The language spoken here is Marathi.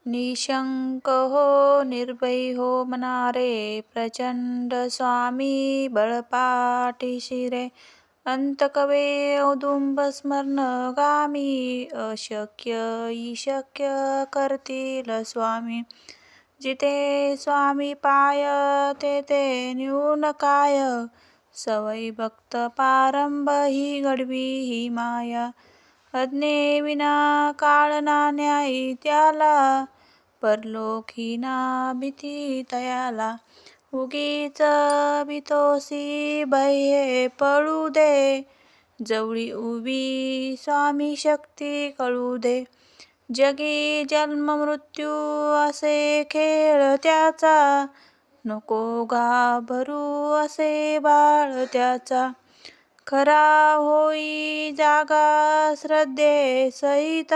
निशंक हो निर्भय हो मनारे, प्रचंड स्वामी बळपाठीशी रे. अंतकवे औदुंब स्मरण गामी, अशक्य ईशक्य करतील स्वामी. जिथे स्वामी पाय तेथे न्यून काय, सवय भक्त पारंब ही घडवी ही माया. अज्ञे विना काळ ना न्यायी त्याला, परलोकी ना भीती तयाला. उगीच भीतोसी भये पळू दे, जवळी उभी स्वामी शक्ती कळू दे. जगी जन्म मृत्यू असे खेळ त्याचा, नको घाबरू असे बाळ त्याचा. खरा होई जागा श्रद्धे सहित,